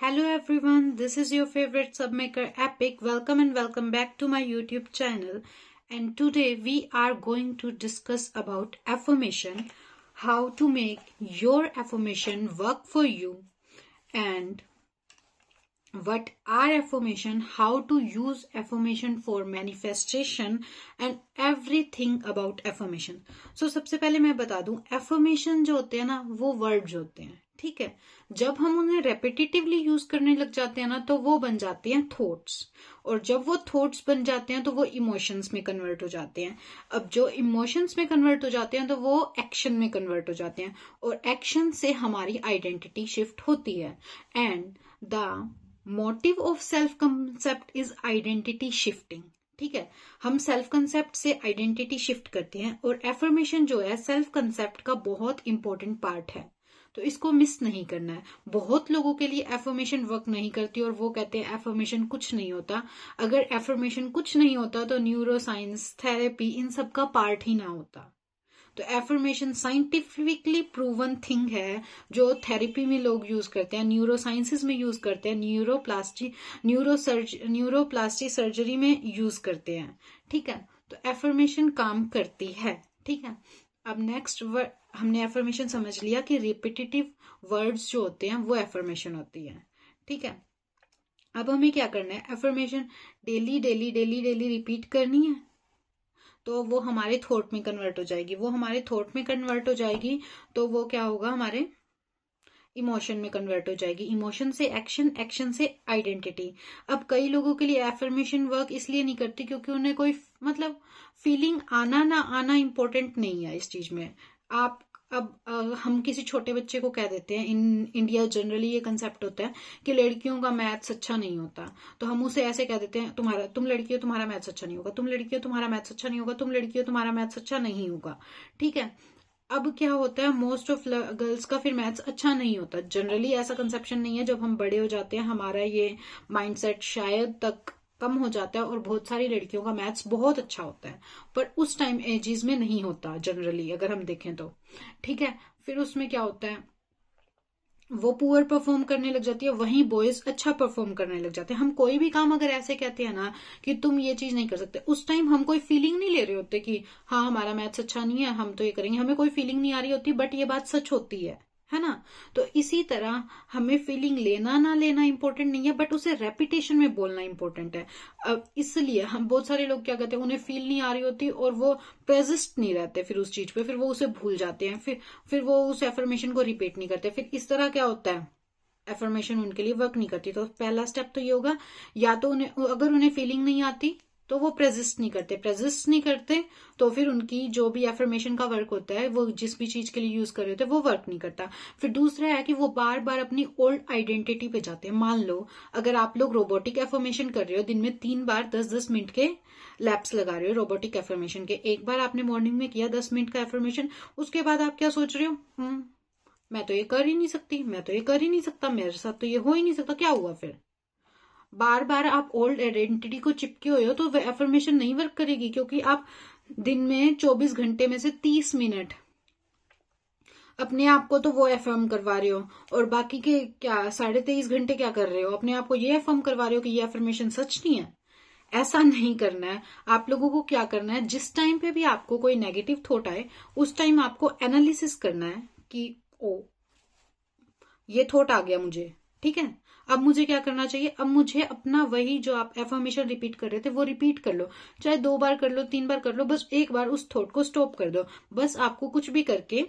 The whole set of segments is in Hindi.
Hello everyone, this is your favorite submaker Epic. Welcome and welcome back to my YouTube channel. And today we are going to discuss about affirmation, how to make your affirmation work for you, and what are affirmation, how to use affirmation for manifestation and everything about affirmation. So सबसे पहले मैं बता दूं, affirmation जो होते हैं ना वो वर्ड्स होते हैं, ठीक है। जब हम उन्हें रेपिटेटिवली यूज करने लग जाते हैं ना तो वो बन जाते हैं थॉट्स, और जब वो थॉट्स बन जाते हैं तो वो इमोशंस में कन्वर्ट हो जाते हैं। अब जो इमोशंस में कन्वर्ट हो जाते हैं तो वो एक्शन में कन्वर्ट हो जाते हैं, और एक्शन से हमारी आइडेंटिटी शिफ्ट होती है। And the motive of self concept is identity shifting, ठीक है। हम सेल्फ कंसेप्ट से आइडेंटिटी शिफ्ट करते हैं, और एफर्मेशन जो है सेल्फ कंसेप्ट का बहुत इंपॉर्टेंट पार्ट है, तो इसको मिस नहीं करना है। बहुत लोगों के लिए एफर्मेशन वर्क नहीं करती और वो कहते हैं एफर्मेशन कुछ नहीं होता। अगर एफर्मेशन कुछ नहीं होता तो न्यूरो साइंस, थेरेपी, इन सब का पार्ट ही ना होता। तो एफर्मेशन साइंटिफिकली प्रूवन थिंग है जो थेरेपी में लोग यूज करते हैं, न्यूरो साइंसेस में यूज करते हैं, न्यूरोप्लास्टी सर्जरी में यूज करते हैं, ठीक है। तो एफर्मेशन काम करती है, ठीक है। अब नेक्स्ट हमने एफर्मेशन समझ लिया कि रिपीटेटिव वर्ड्स जो होते हैं वो एफर्मेशन होती है, ठीक है। अब हमें क्या करना है, affirmation daily daily daily daily repeat करनी है, तो वो हमारे थॉट में कन्वर्ट हो जाएगी। वो हमारे थॉट में कन्वर्ट हो जाएगी तो वो क्या होगा, हमारे इमोशन में कन्वर्ट हो जाएगी, इमोशन से एक्शन, एक्शन से आइडेंटिटी। अब कई लोगों के लिए एफर्मेशन वर्क इसलिए नहीं करती क्योंकि उन्हें कोई मतलब फीलिंग आना ना आना इंपॉर्टेंट नहीं है इस चीज में। आप अब हम किसी छोटे बच्चे को कह देते हैं, इन इंडिया जनरली ये कंसेप्ट होता है कि लड़कियों का मैथ्स अच्छा नहीं होता, तो हम उसे ऐसे कह देते हैं, तुम लड़की हो तुम्हारा मैथ्स अच्छा नहीं होगा, तुम लड़की हो तुम्हारा मैथ्स अच्छा नहीं होगा, तुम लड़की हो तुम्हारा मैथ्स अच्छा नहीं होगा, ठीक है। अब क्या होता है, मोस्ट ऑफ गर्ल्स का फिर मैथ्स अच्छा नहीं होता। जनरली ऐसा कंसेप्शन नहीं है, जब हम बड़े हो जाते हैं हमारा ये माइंडसेट शायद तक कम हो जाता है और बहुत सारी लड़कियों का मैथ्स बहुत अच्छा होता है, पर उस टाइम एजेस में नहीं होता जनरली अगर हम देखें तो, ठीक है। फिर उसमें क्या होता है, वो पुअर परफॉर्म करने लग जाती है, वहीं बॉयज अच्छा परफॉर्म करने लग जाते हैं। हम कोई भी काम अगर ऐसे कहते हैं ना कि तुम ये चीज नहीं कर सकते, उस टाइम हम कोई फीलिंग नहीं ले रहे होते कि हाँ हमारा मैथ्स अच्छा नहीं है हम तो ये करेंगे, हमें कोई फीलिंग नहीं आ रही होती, बट ये बात सच होती है ना। तो इसी तरह हमें फीलिंग लेना ना लेना इंपॉर्टेंट नहीं है, बट उसे रेपिटेशन में बोलना इंपॉर्टेंट है। अब इसलिए हम बहुत सारे लोग क्या कहते हैं, उन्हें फील नहीं आ रही होती और वो प्रेजिस्ट नहीं रहते फिर उस चीज पे, फिर वो उसे भूल जाते हैं, फिर वो उस एफर्मेशन को रिपीट नहीं करते। फिर इस तरह क्या होता है, एफर्मेशन उनके लिए वर्क नहीं करती। तो पहला स्टेप तो ये होगा, या तो उन्हें अगर उन्हें फीलिंग नहीं आती तो वो प्रेजिस्ट नहीं करते तो फिर उनकी जो भी एफर्मेशन का वर्क होता है, वो जिस भी चीज के लिए यूज कर रहे होते हैं वो वर्क नहीं करता। फिर दूसरा है कि वो बार बार अपनी ओल्ड आइडेंटिटी पे जाते हैं। मान लो अगर आप लोग रोबोटिक एफर्मेशन कर रहे हो, दिन में 3 बार 10-10 मिनट के लैप्स लगा रहे हो रोबोटिक एफर्मेशन के, एक बार आपने मॉर्निंग में किया 10 मिनट का एफर्मेशन, उसके बाद आप क्या सोच रहे हो, मैं तो ये कर ही नहीं सकती, मैं तो ये कर ही नहीं सकता, मेरे साथ तो ये हो ही नहीं सकता, क्या हुआ। फिर बार बार आप ओल्ड आइडेंटिटी को चिपके हुए हो तो वह एफर्मेशन नहीं वर्क करेगी, क्योंकि आप दिन में 24 घंटे में से 30 मिनट अपने आप को तो वो एफर्म करवा रहे हो, और बाकी के क्या 23.5 घंटे क्या कर रहे हो, अपने आप को ये एफर्म करवा रहे हो कि ये एफर्मेशन सच नहीं है। ऐसा नहीं करना है। आप लोगों को क्या करना है, जिस टाइम पे भी आपको कोई नेगेटिव थॉट आए उस टाइम आपको एनालिसिस करना है कि ओ ये थॉट आ गया मुझे, ठीक है, अब मुझे क्या करना चाहिए। अब मुझे अपना वही जो आप एफर्मेशन रिपीट कर रहे थे वो रिपीट कर लो, चाहे 2 बार कर लो, 3 बार कर लो, बस एक बार उस थॉट को स्टॉप कर दो। बस आपको कुछ भी करके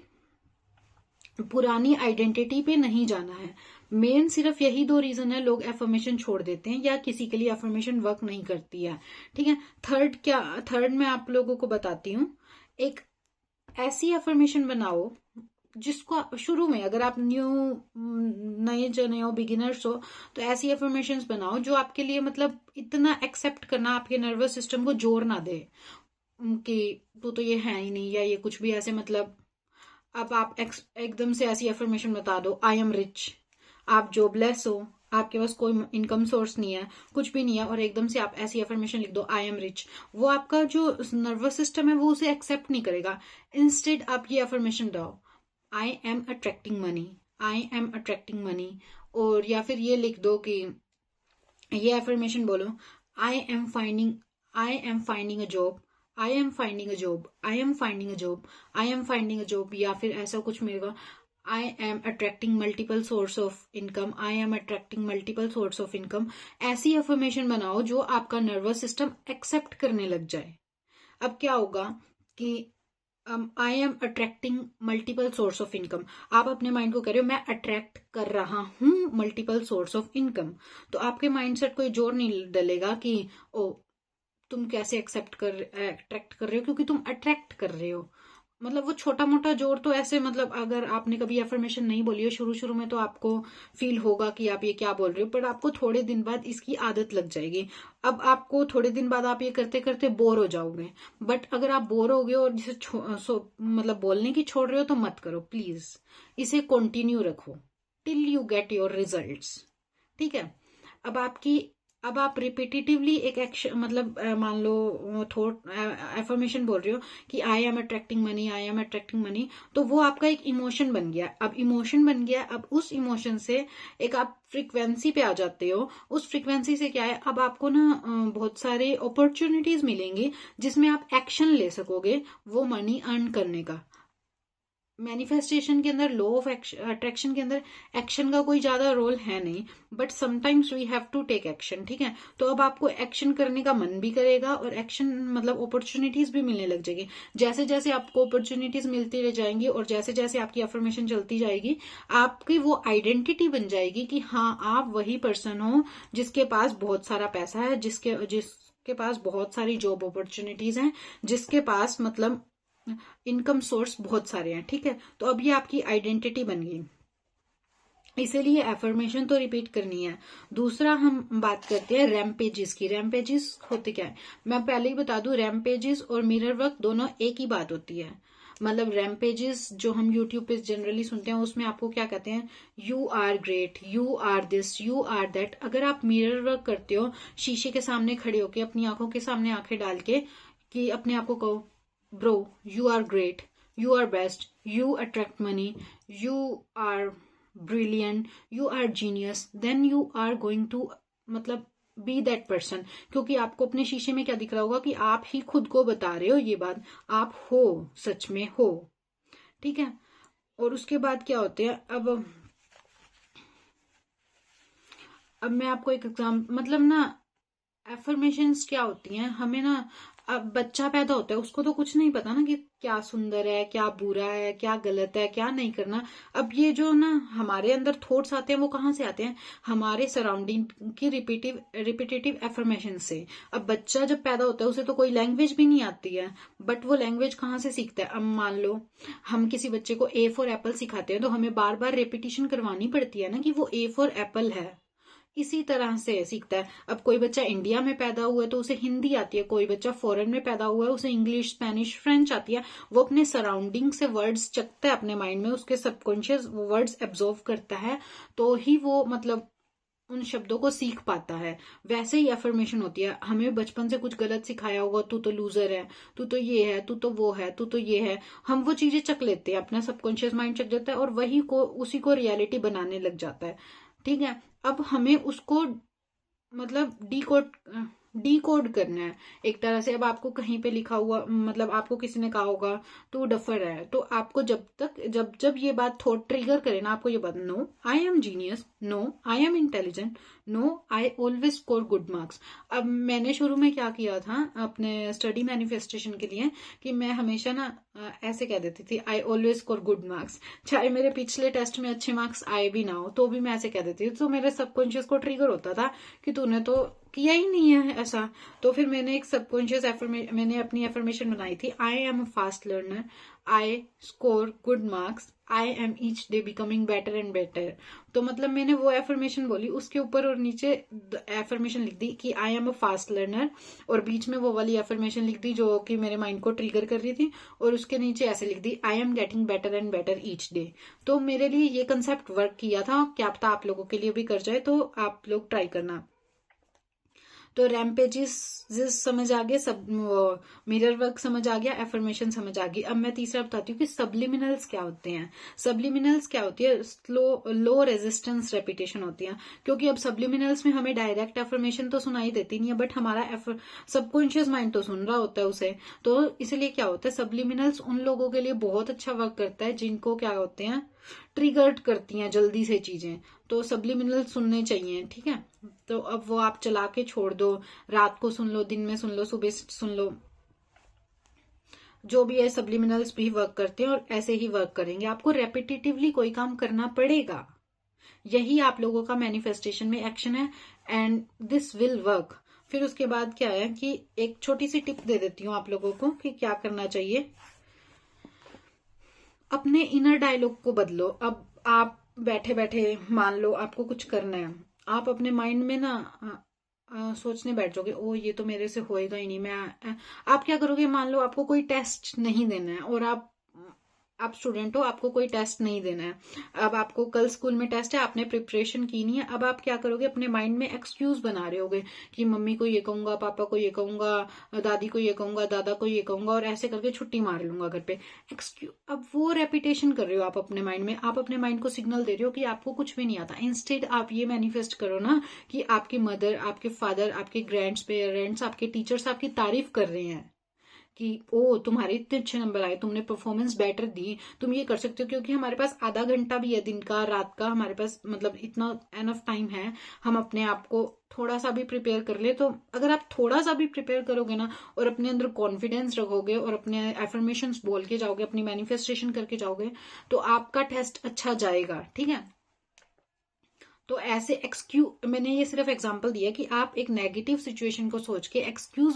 पुरानी आइडेंटिटी पे नहीं जाना है। मेन सिर्फ यही 2 रीजन है लोग एफर्मेशन छोड़ देते हैं या किसी के लिए एफर्मेशन वर्क नहीं करती है, ठीक है। थर्ड मैं आप लोगों को बताती हूँ, एक ऐसी एफर्मेशन बनाओ जिसको शुरू में, अगर आप नए जने हो, बिगिनर्स हो, तो ऐसी एफर्मेशंस बनाओ जो आपके लिए मतलब इतना एक्सेप्ट करना आपके नर्वस सिस्टम को जोर ना दे कि तू तो ये है ही नहीं, या ये कुछ भी ऐसे मतलब। अब आप एकदम से ऐसी एफर्मेशन बता दो, आई एम रिच, आप जॉबलेस हो, आपके पास कोई इनकम सोर्स नहीं है, कुछ भी नहीं है, और एकदम से आप ऐसी एफर्मेशन लिख दो, आई एम रिच, वो आपका जो नर्वस सिस्टम है वो उसे एक्सेप्ट नहीं करेगा। इंस्टेड आप ये एफर्मेशन दो, I am attracting money, I am attracting money, और या फिर ये लिख दो कि ये एफर्मेशन बोलो, I am finding a job, I am finding a job, I am finding a job, I am finding a job, या फिर ऐसा कुछ मिलेगा, I am attracting multiple source of income, I am attracting multiple source of income. ऐसी अफर्मेशन बनाओ जो आपका नर्वस सिस्टम एक्सेप्ट करने लग जाए। अब क्या होगा कि I am attracting multiple source of income, आप अपने माइंड को कह रहे हो मैं अट्रैक्ट कर रहा हूं मल्टीपल सोर्स ऑफ इनकम, तो आपके माइंडसेट कोई जोर नहीं डलेगा कि ओ तुम कैसे अट्रैक्ट कर रहे हो, क्योंकि तुम अट्रैक्ट कर रहे हो। मतलब वो छोटा मोटा जोर तो ऐसे, मतलब अगर आपने कभी एफर्मेशन नहीं बोली हो शुरू शुरू में तो आपको फील होगा कि आप ये क्या बोल रहे हो, पर आपको थोड़े दिन बाद इसकी आदत लग जाएगी। अब आपको थोड़े दिन बाद आप ये करते करते बोर हो जाओगे, बट अगर आप बोर हो गए और जिसे मतलब बोलने की छोड़ रहे हो तो मत करो प्लीज, इसे कंटिन्यू रखो till you get your results. ठीक है। अब आपकी अब आप रिपीटेटिवली एक एक्शन, मतलब मान लो थॉट एफर्मेशन बोल रहे हो कि I am attracting money, I am attracting money, तो वो आपका एक इमोशन बन गया। अब इमोशन बन गया, अब उस इमोशन से एक आप फ्रीक्वेंसी पे आ जाते हो। उस फ्रीक्वेंसी से क्या है, अब आपको ना बहुत सारे अपॉर्चुनिटीज मिलेंगी जिसमें आप एक्शन ले सकोगे वो मनी अर्न करने का। मैनिफेस्टेशन के अंदर, लॉ ऑफ अट्रैक्शन के अंदर एक्शन का कोई ज्यादा रोल है नहीं, but sometimes we have to take action. ठीक है। तो अब आपको एक्शन करने का मन भी करेगा और एक्शन मतलब अपॉर्चुनिटीज भी मिलने लग जाएगी। जैसे जैसे आपको अपॉर्चुनिटीज मिलती रह जाएंगी और जैसे जैसे आपकी अफर्मेशन चलती जाएगी, आपकी वो आइडेंटिटी बन जाएगी कि हाँ आप वही पर्सन हो जिसके पास बहुत सारा पैसा है, जिसके पास बहुत सारी जॉब अपॉर्चुनिटीज हैं, जिसके पास मतलब इनकम सोर्स बहुत सारे हैं। ठीक है। तो अब ये आपकी आइडेंटिटी बन गई, इसीलिए एफर्मेशन तो रिपीट करनी है। दूसरा हम बात करते हैं रैम्पेजेस की। रैम्पेजेस होते क्या है, मैं पहले ही बता दूं, रैम्पेजेस और मिरर वर्क दोनों एक ही बात होती है। मतलब रैम्पेजेस जो हम यूट्यूब पे जनरली सुनते हैं उसमें आपको क्या कहते हैं, you are great, you are this, you are that. अगर आप मिरर वर्क करते हो शीशे के सामने खड़े होके, अपनी आंखों के सामने आंखें डाल के, कि अपने आप को कहो bro you are great, you are best, you attract money, you are brilliant, you are genius, then you are going to मतलब बी दैट पर्सन। क्योंकि आपको अपने शीशे में क्या दिख रहा होगा कि आप ही खुद को बता रहे हो ये बात, आप हो, सच में हो। ठीक है। और उसके बाद क्या होते हैं, अब मैं आपको एक एग्जाम, मतलब ना एफर्मेशंस क्या होती हैं, हमें ना, अब बच्चा पैदा होता है उसको तो कुछ नहीं पता ना कि क्या सुंदर है, क्या बुरा है, क्या गलत है, क्या नहीं करना। अब ये जो ना हमारे अंदर थॉट्स आते हैं वो कहाँ से आते हैं, हमारे सराउंडिंग की रिपीटेटिव एफर्मेशन से। अब बच्चा जब पैदा होता है उसे तो कोई लैंग्वेज भी नहीं आती है, बट वो लैंग्वेज कहाँ से सीखता है। अब मान लो हम किसी बच्चे को ए फॉर एप्पल सिखाते हैं तो हमें बार बार रेपिटेशन करवानी पड़ती है ना कि वो ए फॉर एप्पल है। इसी तरह से सीखता है। अब कोई बच्चा इंडिया में पैदा हुआ है तो उसे हिंदी आती है, कोई बच्चा फॉरेन में पैदा हुआ है उसे इंग्लिश, स्पेनिश, फ्रेंच आती है। वो अपने सराउंडिंग से वर्ड्स चखता है अपने माइंड में, उसके सबकॉन्शियस वर्ड्स एब्जॉर्व करता है, तो ही वो मतलब उन शब्दों को सीख पाता है। वैसे ही एफर्मेशन होती है, हमें बचपन से कुछ गलत सिखाया होगा, तू तो लूजर है, तू तो ये है, तू तो वो है, तू तो ये है, हम वो चीजें चख लेते हैं, अपना सबकॉन्शियस माइंड चख जाता है और वही को उसी को रियलिटी बनाने लग जाता है। ठीक है। अब हमें उसको मतलब डी कोड करना है एक तरह से। अब आपको कहीं पे लिखा हुआ, मतलब आपको किसी ने कहा होगा तू डफर है, तो आपको जब जब ये बात थॉट ट्रिगर करे ना, आपको ये बात, no I am genius, no I am intelligent, no I always score good marks. अब मैंने शुरू में क्या किया था अपने स्टडी मैनिफेस्टेशन के लिए, कि मैं हमेशा ना ऐसे कह देती थी आई ऑलवेज स्कोर गुड मार्क्स, चाहे मेरे पिछले टेस्ट में अच्छे मार्क्स आए भी ना हो तो भी मैं ऐसे कह देती थी। तो मेरे सबकॉन्शियस को ट्रिगर होता था कि तूने तो किया ही नहीं है ऐसा। तो फिर मैंने एक सबकॉन्शियस मैंने अपनी एफर्मेशन बनाई थी, I am a fast learner, I score good marks, I am each day becoming better and better. तो मतलब मैंने वो एफर्मेशन बोली, उसके ऊपर और नीचे एफर्मेशन लिख दी कि I am a fast learner, और बीच में वो वाली एफर्मेशन लिख दी जो कि मेरे माइंड को ट्रिगर कर रही थी, और उसके नीचे ऐसे लिख दी I am getting better and better each day. तो मेरे लिए ये कंसेप्ट वर्क किया था, क्या पता आप लोगों के लिए भी कर जाए, तो आप लोग ट्राई करना। तो रैम्पेजेस समझ आ गया, सब मिरर वर्क समझ आ गया, एफर्मेशन समझ आ गई। अब मैं तीसरा बताती हूँ कि सब्लिमिनल्स क्या होते हैं। सब्लिमिनल्स क्या होती है? लो रेजिस्टेंस रेपिटेशन होती है। क्योंकि अब सब्लिमिनल्स में हमें डायरेक्ट एफर्मेशन तो सुनाई देती नहीं है, बट हमारा सबकॉन्शियस माइंड तो सुन रहा होता है उसे। तो इसलिए क्या होता है, सब्लिमिनल्स उन लोगों के लिए बहुत अच्छा वर्क करता है जिनको क्या होते हैं, ट्रिगर्ड करती हैं जल्दी से चीजें। तो सब्लिमिनल सुनने चाहिए, ठीक है। तो अब वो आप चला के छोड़ दो, रात को सुन लो, दिन में सुन लो, सुबह सुन लो, जो भी है सब्लिमिनल्स भी वर्क करते हैं और ऐसे ही वर्क करेंगे। आपको रेपिटेटिवली कोई काम करना पड़ेगा, यही आप लोगों का मैनिफेस्टेशन में एक्शन है, एंड दिस विल वर्क। फिर उसके बाद क्या है कि एक छोटी सी टिप दे देती हूँ आप लोगों को कि क्या करना चाहिए। अपने इनर डायलॉग को बदलो। अब आप बैठे बैठे मान लो आपको कुछ करना है, आप अपने माइंड में ना सोचने बैठ जाओगे, ओ ये तो मेरे से होएगा ही नहीं, आप क्या करोगे, मान लो आपको कोई टेस्ट नहीं देना है और आप स्टूडेंट हो, आपको कोई टेस्ट नहीं देना है। अब आपको कल स्कूल में टेस्ट है, आपने प्रिपरेशन की नहीं है। अब आप क्या करोगे, अपने माइंड में एक्सक्यूज बना रहे होगे कि मम्मी को ये कहूंगा, पापा को ये कहूंगा, दादी को ये कहूंगा, दादा को ये कहूंगा, और ऐसे करके छुट्टी मार लूंगा घर पे। अब वो रेपिटेशन कर रहे हो आप अपने माइंड में, आप अपने माइंड को सिग्नल दे रहे हो कि आपको कुछ भी नहीं आता। इंस्टेड आप ये मैनिफेस्ट करो ना कि आपकी मदर, आपके फादर, आपके ग्रैंड पेरेंट्स, आपके टीचर्स आपकी तारीफ कर रहे हैं कि ओ तुम्हारे इतने अच्छे नंबर आए, तुमने परफॉर्मेंस बेटर दी, तुम ये कर सकते हो। क्योंकि हमारे पास आधा घंटा भी है दिन का, रात का, हमारे पास मतलब इतना एनफ टाइम है, हम अपने आप को थोड़ा सा भी प्रिपेयर कर ले। तो अगर आप थोड़ा सा भी प्रिपेयर करोगे ना और अपने अंदर कॉन्फिडेंस रखोगे और अपने एफर्मेशंस बोल के जाओगे, अपनी मैनिफेस्टेशन करके जाओगे, तो आपका टेस्ट अच्छा जाएगा, ठीक है। तो ऐसे मैंने ये सिर्फ एग्जांपल दिया कि आप एक नेगेटिव सिचुएशन को सोच के एक्सक्यूज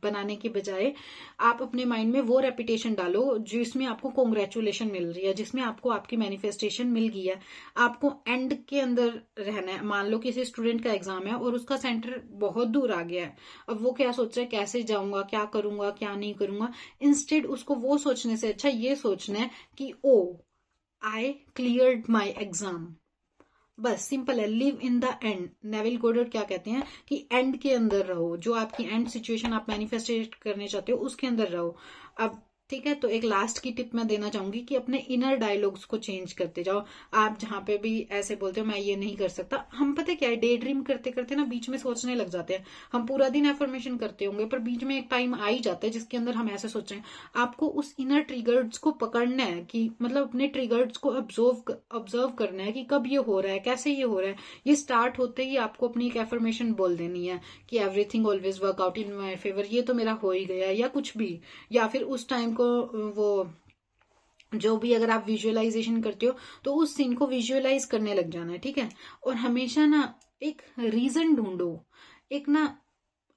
बनाने के बजाय आप अपने माइंड में वो रेपिटेशन डालो जिसमें आपको कॉन्ग्रेचुलेशन मिल रही है, जिसमें आपको आपकी मैनिफेस्टेशन मिल गई है। आपको एंड के अंदर रहना है। मान लो किसी स्टूडेंट का एग्जाम है और उसका सेंटर बहुत दूर आ गया है, अब वो क्या सोच रहा है, कैसे जाऊंगा, क्या करूंगा, क्या नहीं करूंगा। इंस्टेड उसको वो सोचने से अच्छा ये सोचना है कि oh I cleared my exam. बस सिंपल है, live in the end. Neville Goddard क्या कहते हैं कि एंड के अंदर रहो, जो आपकी एंड सिचुएशन आप मैनिफेस्टेट करने चाहते हो उसके अंदर रहो। अब ठीक है, तो एक लास्ट की टिप मैं देना चाहूंगी कि अपने इनर डायलॉग्स को चेंज करते जाओ। आप जहां पे भी ऐसे बोलते हो मैं ये नहीं कर सकता, हम पता क्या है, डे ड्रीम करते करते ना बीच में सोचने लग जाते हैं। हम पूरा दिन एफर्मेशन करते होंगे पर बीच में एक टाइम आ ही जाता है जिसके अंदर हम ऐसे सोच रहे हैं। आपको उस इनर ट्रिगर्स को पकड़ना है कि मतलब अपने ट्रिगर्स को ऑब्जर्व करना है कि कब ये हो रहा है, कैसे ये हो रहा है। ये स्टार्ट होते ही आपको अपनी एक एफर्मेशन बोल देनी है कि everything always work out in my favour, ये तो मेरा हो ही गया, या कुछ भी। या फिर उस टाइम को वो जो भी अगर आप विजुअलाइजेशन करते हो तो उस सीन को विजुअलाइज करने लग जाना है, ठीक है। और हमेशा ना एक रीजन ढूंढो। एक ना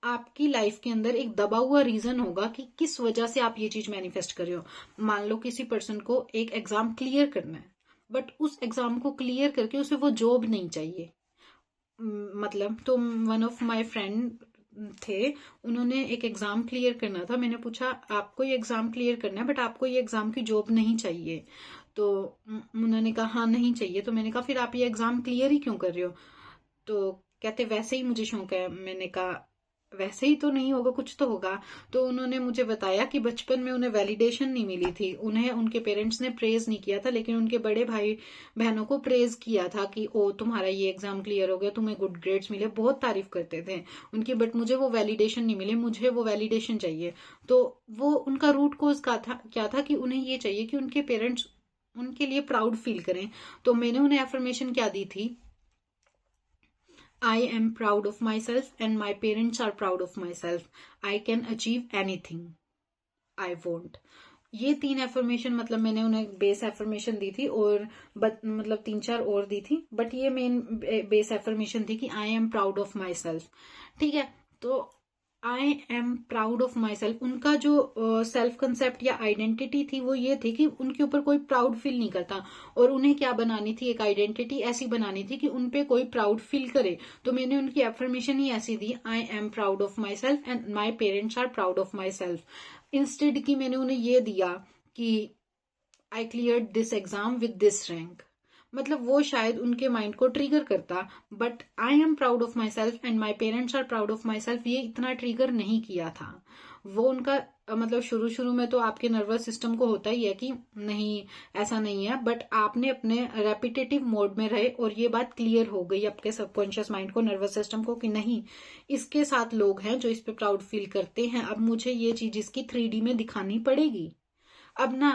आपकी लाइफ के अंदर एक दबा हुआ रीजन होगा कि किस वजह से आप ये चीज मैनिफेस्ट कर रहे हो। मान लो किसी पर्सन को एक एग्जाम क्लियर करना है, बट उस एग्जाम को क्लियर करके उसे वो जॉब नहीं चाहिए। मतलब तो वन ऑफ माय फ्रेंड थे, उन्होंने एक एग्जाम क्लियर करना था। मैंने पूछा आपको ये एग्जाम क्लियर करना है बट आपको ये एग्जाम की जॉब नहीं चाहिए? तो उन्होंने कहा हाँ नहीं चाहिए। तो मैंने कहा फिर आप ये एग्जाम क्लियर ही क्यों कर रहे हो? तो कहते वैसे ही मुझे शौक है। मैंने कहा वैसे ही तो नहीं होगा, कुछ तो होगा। तो उन्होंने मुझे बताया कि बचपन में उन्हें वैलिडेशन नहीं मिली थी, उन्हें उनके पेरेंट्स ने प्रेज नहीं किया था, लेकिन उनके बड़े भाई बहनों को प्रेज किया था कि ओ तुम्हारा ये एग्जाम क्लियर हो गया, तुम्हें गुड ग्रेड्स मिले, बहुत तारीफ करते थे उनकी। बट मुझे वो वैलिडेशन नहीं मिली, मुझे वो वैलिडेशन चाहिए। तो वो उनका रूट कोज क्या था कि उन्हें ये चाहिए कि उनके पेरेंट्स उनके लिए प्राउड फील करें। तो मैंने उन्हें एफर्मेशन क्या दी थी, I am proud of myself and my parents are proud of myself. I can achieve anything I want. ये 3 एफर्मेशन मतलब मैंने उन्हें बेस एफर्मेशन दी थी और मतलब 3-4 और दी थी, बट ये मेन बेस एफर्मेशन थी कि आई am proud of my self, ठीक है। तो आई am proud of my self, उनका जो सेल्फ कंसेप्ट या आइडेंटिटी थी वो ये थी कि उनके ऊपर कोई प्राउड फील नहीं करता, और उन्हें क्या बनानी थी, एक आइडेंटिटी ऐसी बनानी थी कि उनपे कोई प्राउड फील करे। तो मैंने उनकी एफर्मेशन ही ऐसी दी, I am proud of myself and my parents are proud of myself. Instead की मैंने उन्हें ये दिया कि I clear this exam with this rank. मतलब वो शायद उनके माइंड को ट्रिगर करता, but I am proud of myself and my parents are proud of myself, ये इतना ट्रिगर नहीं किया था। वो उनका मतलब शुरू शुरू में तो आपके नर्वस सिस्टम को होता ही है कि नहीं ऐसा नहीं है, बट आपने अपने रेपिटेटिव मोड में रहे और ये बात क्लियर हो गई आपके सबकॉन्शियस माइंड को, नर्वस सिस्टम को, कि नहीं इसके साथ लोग हैं जो इस पे प्राउड फील करते हैं, अब मुझे ये चीज इसकी 3D में दिखानी पड़ेगी। अब ना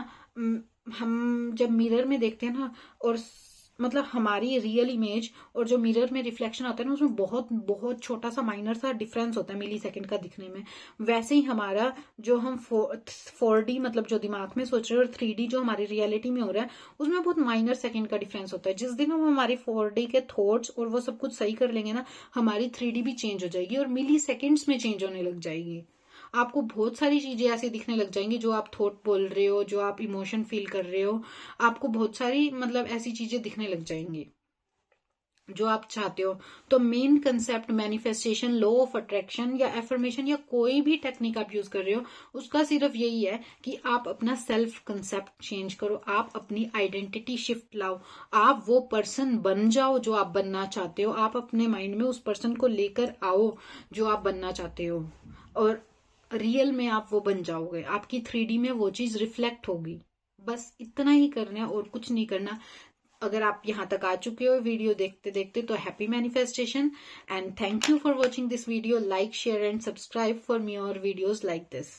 हम जब मिरर में देखते हैं ना, और मतलब हमारी रियल इमेज और जो मिरर में रिफ्लेक्शन आता है ना, उसमें बहुत बहुत छोटा सा माइनर सा डिफरेंस होता है मिली सेकेंड का दिखने में। वैसे ही हमारा जो हम 4D मतलब जो दिमाग में सोच रहे हैं और 3D जो हमारी रियलिटी में हो रहा है, उसमें बहुत माइनर सेकेंड का डिफरेंस होता है। जिस दिन हम हमारी 4D के थॉट्स और वो सब कुछ सही कर लेंगे ना, हमारी 3D भी चेंज हो जाएगी और मिली सेकेंड्स में चेंज होने लग जाएगी। आपको बहुत सारी चीजें ऐसी दिखने लग जाएंगी, जो आप थॉट बोल रहे हो, जो आप इमोशन फील कर रहे हो, आपको बहुत सारी मतलब ऐसी चीजें दिखने लग जाएंगी जो आप चाहते हो। तो main concept manifestation, law of attraction या एफर्मेशन या कोई भी टेक्निक आप यूज कर रहे हो, उसका सिर्फ यही है कि आप अपना सेल्फ कंसेप्ट चेंज करो, आप अपनी आइडेंटिटी शिफ्ट लाओ, आप वो पर्सन बन जाओ जो आप बनना चाहते हो, आप अपने माइंड में उस पर्सन को लेकर आओ जो आप बनना चाहते हो, और रियल में आप वो बन जाओगे, आपकी 3D में वो चीज रिफ्लेक्ट होगी। बस इतना ही करना है और कुछ नहीं करना। अगर आप यहाँ तक आ चुके हो वीडियो देखते देखते, तो happy manifestation and thank you for watching this video. Like share and subscribe for me और वीडियोज लाइक दिस।